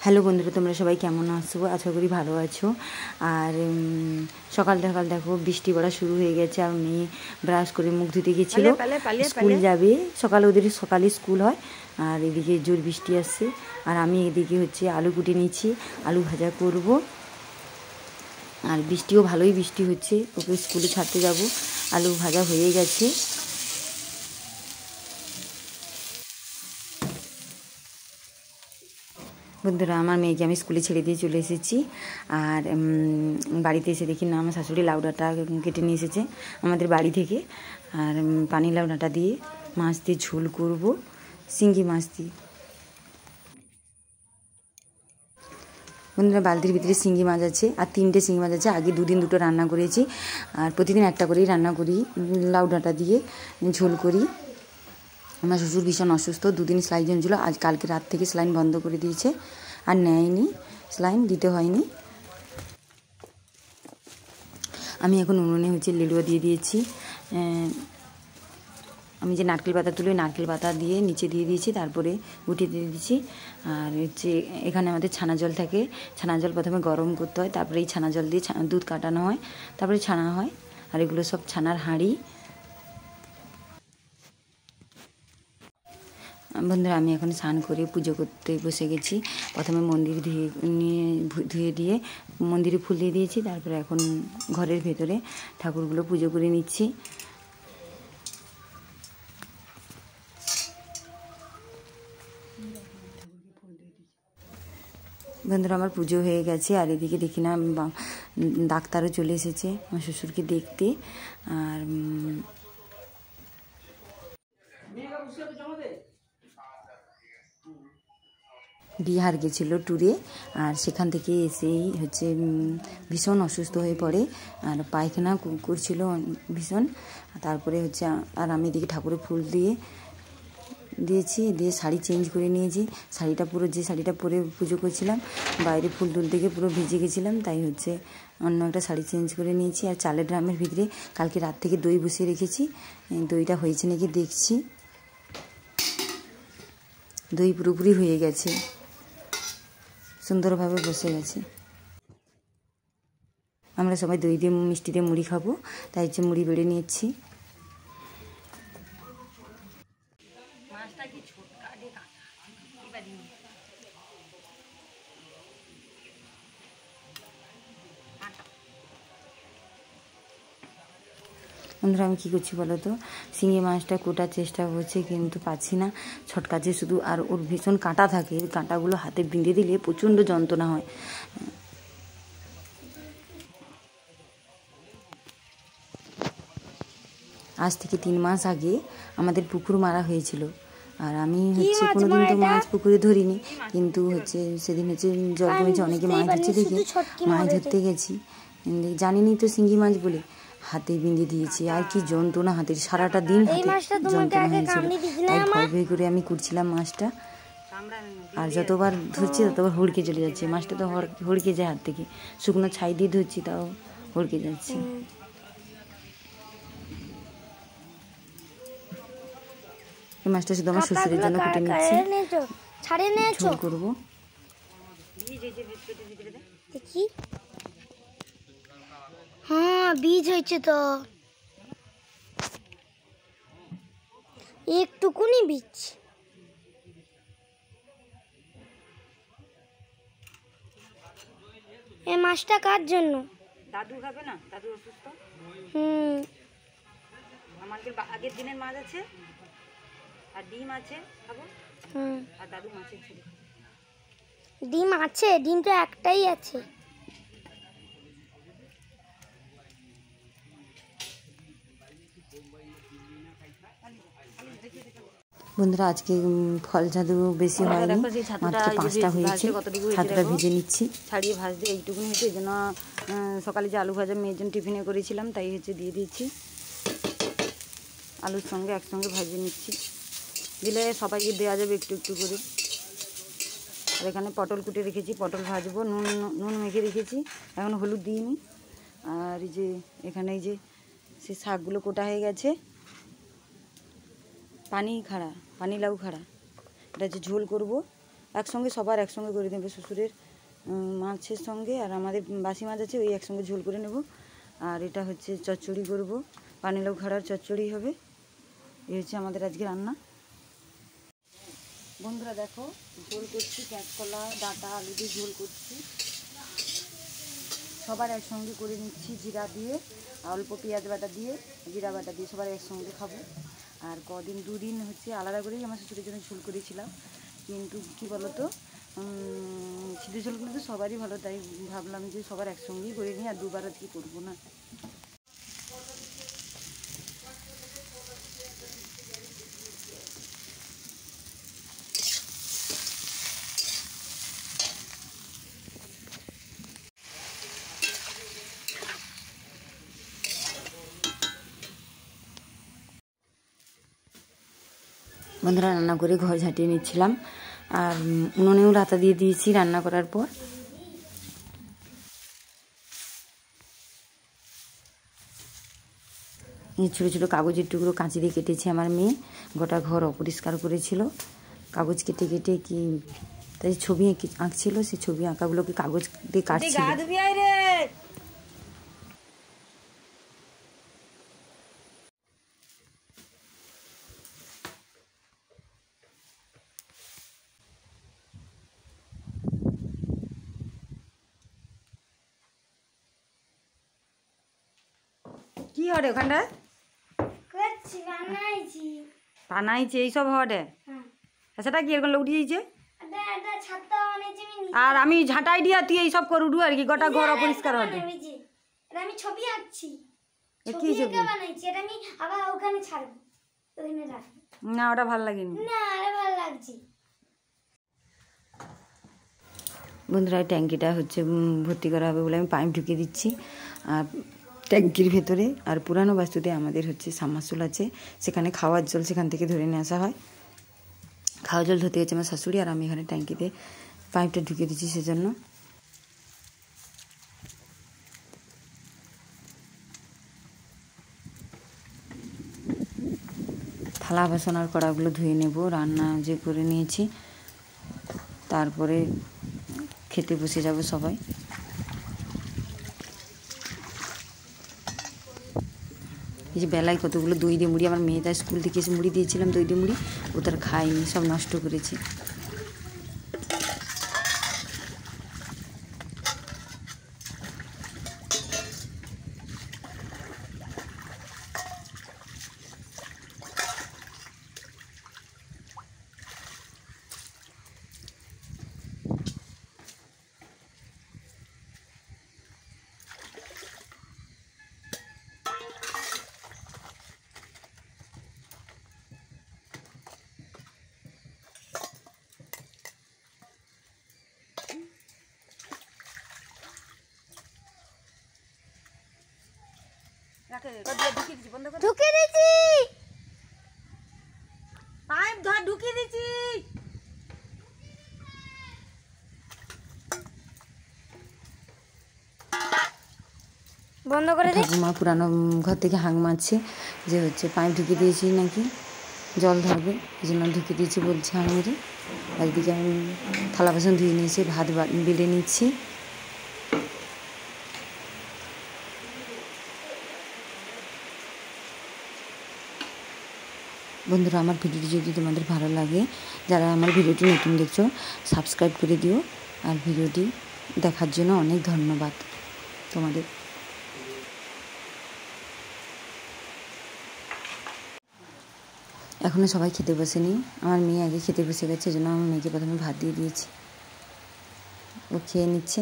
Hello বন্ধুরা, তোমরা সবাই কেমন আছো? আশা করি ভালো আছো। আর সকাল সকাল দেখো বৃষ্টি পড়া শুরু হয়ে গেছে। আর মেয়ে ব্রাশ করে মুখ ধুতে গেছিল, স্কুল যাবে। ওদের সকালে স্কুল হয়। আর এদিকে জোর বৃষ্টি আসছে। আর আমি এদিকে হচ্ছে আলু কুটে নিচ্ছি, আলু ভাজা করব। আর বৃষ্টিও ভালোই বৃষ্টি হচ্ছে, ওকে স্কুলে ছাড়তে যাব। আলু ভাজা হয়ে গেছে। বন্ধুরা, আমার মেয়েকে আমি স্কুলে ছেড়ে দিয়ে চলে এসেছি। আর বাড়িতে এসে দেখি না, আমার শাশুড়ি লাউ ডাঁটা কেটে নিয়ে এসেছে আমাদের বাড়ি থেকে। আর পানি লাউ ডাঁটা দিয়ে মাছ দিয়ে ঝোল করব, শিঙ্গি মাছ দিয়ে। বন্ধুরা, বালতির ভিতরে শিঙ্গি মাছ আছে, আর 3টে শিঙ্গি মাছ আছে। আগে 2 দিন 2টো রান্না করেছি, আর প্রতিদিন একটা করেই রান্না করি। লাউ ডাঁটা দিয়ে ঝোল করি। আমার শ্বশুর ভীষণ অসুস্থ, 2 দিন স্যালাইন ছিল। আজ কালকে রাত থেকে স্যালাইন বন্ধ করে দিয়েছে, আর নেয়নি, স্যালাইন দিতে হয়নি। আমি এখন উনুনে হচ্ছে লেলুয়া দিয়ে দিয়েছি। আমি যে নারকেল পাতা তুলে নারকেল পাতা দিয়ে নিচে দিয়ে দিয়েছি, তারপরে উঠিয়ে দিয়ে দিয়েছি। আর হচ্ছে এখানে আমাদের ছানা জল থাকে। ছানা জল প্রথমে গরম করতে হয়, তারপরে এই ছানা জল দিয়ে দুধ কাটানো হয়, তারপরে ছানা হয়। আর এগুলো সব ছানার হাঁড়ি। বন্ধুরা, আমি এখন স্নান করে পুজো করতে বসে গেছি। প্রথমে মন্দির ধুয়ে দিয়ে মন্দিরে ফুল দিয়ে দিয়েছি। তারপরে এখন ঘরের ভেতরে ঠাকুরগুলো পুজো করে নিচ্ছি। বন্ধুরা, আমার পুজো হয়ে গেছে। আর এদিকে দেখি না, ডাক্তারও চলে এসেছে আমার শ্বশুরকে দেখতে। আর বিহার গেছিলো ট্যুরে। আর সেখান থেকে এসেই হচ্ছে ভীষণ অসুস্থ হয়ে পড়ে, আর পায়খানা করছিল ভীষণ। তারপরে হচ্ছে আর আমি এদিকে ঠাকুরের ফুল দিয়েছি, দিয়ে শাড়ি চেঞ্জ করে নিয়েছি। শাড়িটা পুরো, যে শাড়িটা পরে পুজো করছিলাম, বাইরে ফুল তুলতে গিয়ে পুরো ভিজে গেছিলাম, তাই হচ্ছে অন্য একটা শাড়ি চেঞ্জ করে নিয়েছি। আর চালের ড্রামের ভিতরে কালকে রাত থেকে দই বসিয়ে রেখেছি। দইটা হয়েছে নাকি দেখছি। দই পুরোপুরি হয়ে গেছে, সুন্দরভাবে বসে গেছে। আমরা সবাই দই দিয়ে মিষ্টি দিয়ে মুড়ি খাবো, তাই হচ্ছে মুড়ি বেড়ে নিচ্ছি। বন্ধুরা, আমি কী করছি বলো তো, শিঙি মাছটা কোটার চেষ্টা করছি, কিন্তু পাচ্ছি না, ছটকাচ্ছে শুধু। আর ওর ভীষণ কাঁটা থাকে, কাঁটাগুলো হাতে বিঁধে দিলে প্রচণ্ড যন্ত্রণা হয়। আজ থেকে 3 মাস আগে আমাদের পুকুর মারা হয়েছিল। আর আমি হচ্ছে কোনোদিন তো মাছ পুকুরে ধরিনি, কিন্তু হচ্ছে সেদিন হচ্ছে জল কমেছে, অনেকে মাছ ধরছে দেখে মাছ ধরতে গেছি। জানিনি তো শিঙ্গি মাছ বলে হাতে বিঁধে দিয়েছি। আর কি যন্ত্রণা, হাতের সারাটা দিন হাতে যন্ত্রণা হয়েছিল। তাই ভয় ভয় করে আমি কুটছিলাম মাছটা। আর যতবার ধরছি ততবার হুড়কে চলে যাচ্ছে মাছটা, তো হুড়কে যায় হাত থেকে। শুকনো ছাই দিয়ে ধরছি, তাও হুড়কে যাচ্ছে। এই মাছটা শুধু আমার শ্বশুরের জন্য কুটে নিচ্ছি, ঝোল করবো। দেখি, হ্যাঁ বীজ হয়েছে তো, একটুকুনি বীজ। এই মাছটা কার জন্য? দাদু খাবে না, দাদু অসুস্থ। আমাদের আগের দিনের মাছ আছে, আর ডিম আছে খাবো। আর দাদু মাছের ঝোল। ডিম আছে? ডিম তো একটাই আছে। বন্ধুরা, আজকে ফল ছাতু বেশি হয়নি, মাত্র 5টা হয়েছে। ছাতুটা ভেজে নিচ্ছি, ছাড়িয়ে ভাজতে এইটুকুনি হচ্ছে। এই জন্য সকালে যে আলু ভাজা মেয়ের জন্য টিফিনে করেছিলাম, তাই হচ্ছে দিয়ে দিচ্ছি। আলুর সঙ্গে একসঙ্গে ভাজিয়ে নিচ্ছি, দিলে সবাইকে দেওয়া যাবে একটু একটু করে। আর এখানে পটল কুটে রেখেছি, পটল ভাজবো। নুন মেখে রেখেছি, এখন হলুদ দিইনি। আর এই যে এখানে এই যে সে শাকগুলো কোটা হয়ে গেছে। পানি লাউ খাড়া, এটা হচ্ছে ঝোল করব। একসঙ্গে সবার একসঙ্গে করে দেবো, শ্বশুরের মাছের সঙ্গে আর আমাদের বাসি মাছ আছে, ওই একসঙ্গে ঝোল করে নেব। আর এটা হচ্ছে চচ্চড়ি করব, পানিলাউ খাড়ার চচ্চড়ি হবে। এই হচ্ছে আমাদের আজকে রান্না। বন্ধুরা দেখো, ঝোল করছি, কাঁচকলা ডাঁটা আলু দিয়ে ঝোল করছি। সবার একসঙ্গে করে নিচ্ছি, জিরা দিয়ে অল্প পেঁয়াজ বাটা দিয়ে জিরা বাটা দিয়ে সবার একসঙ্গে খাবো। আর দুদিন হচ্ছে আলাদা করেই আমার শ্বশুরের জন্য ঝোল করেছিলাম, কিন্তু কি বলতো সিদ্ধ ঝোল করলে তো সবারই ভালো, তাই ভাবলাম যে সবার একসঙ্গেই করে নিই, আর দুবার আজকে করবো না। বন্ধুরা রান্না করে ঘর ঝাঁটিয়ে নিচ্ছিলাম, আর উনুনেও রাতা দিয়ে দিয়েছি রান্না করার পর। ছোটো ছোটো কাগজের টুকরো কাঁচি দিয়ে কেটেছে আমার মেয়ে, গোটা ঘর অপরিষ্কার করেছিল, কাগজ কেটে কেটে কি তাই ছবি আঁকছিল, সেই ছবি আঁকাগুলোকে কাগজ দিয়ে কাটছিল। কি হরে ওখানটা বানাইছে এইসব হরে, সেটা কি এরকম লোক দিয়েছে, আর আমি ঝাঁটাই দিয়া তুই এইসব করুডু আর কি, গোটা ঘর অপরিষ্কার হবে। আমি ছবি আঁকছি, কি ছবি বানাইছি, এটা আমি আবার ওখানে ছাড়বো, ওখানে রাখবো না, ওটা ভালো লাগেনি। না, আরে ভালো লাগছে। বন্ধুরা ট্যাঙ্কিটা হচ্ছে ভর্তি করা হবে বলে আমি পাইপ ঢুকিয়ে দিচ্ছি আর ট্যাঙ্কির ভেতরে। আর পুরানো বাস্তুতে আমাদের হচ্ছে সাবমার্সিবল আছে, সেখানে খাওয়ার জল সেখান থেকে ধরে নিয়ে আসা হয়। খাওয়া জল ধরতে গেছে আমার শাশুড়ি, আর আমি এখানে ট্যাঙ্কিতে পাইপটা ঢুকিয়ে দিচ্ছি সেজন্য। থালা বাসন আর কড়াগুলো ধুয়ে নেব, রান্না যে করে নিয়েছি, তারপরে খেতে বসে যাব সবাই। এই যে বেলায় কতগুলো দই দিয়ে মুড়ি, আমার মেয়ে তার স্কুল থেকে এসে মুড়ি দিয়েছিলাম, দই দিয়ে মুড়ি, ও তার খায়নি, সব নষ্ট করেছে। ঢুকিয়ে দিয়েছি, পাইপ ধর ঢুকিয়ে দিয়েছি। বন্ধ করে দিই। ঠাকুমা পুরানো ঘর থেকে হাঁক মারছে যে হচ্ছে পাইপ ঢুকিয়ে দিয়েছি নাকি জল ধরবে, এই জন্য ঢুকিয়ে দিয়েছি বলছে হাঁক মেরে। একদিকে আমি থালা বাসন ধুয়ে নিয়েছি, ভাত বেড়ে নিচ্ছি। বন্ধুরা আমার ভিডিওটি যদি তোমাদের ভালো লাগে, যারা আমার ভিডিওটি নতুন দেখছো সাবস্ক্রাইব করে দিও, আর ভিডিওটি দেখার জন্য অনেক ধন্যবাদ তোমাদের। এখনও সবাই খেতে বসেনি, আমার মেয়ে আগে খেতে বসে গেছে, এই জন্য আমার মেয়েকে প্রথমে ভাত দিয়ে দিয়েছি, ও খেয়ে নিচ্ছে।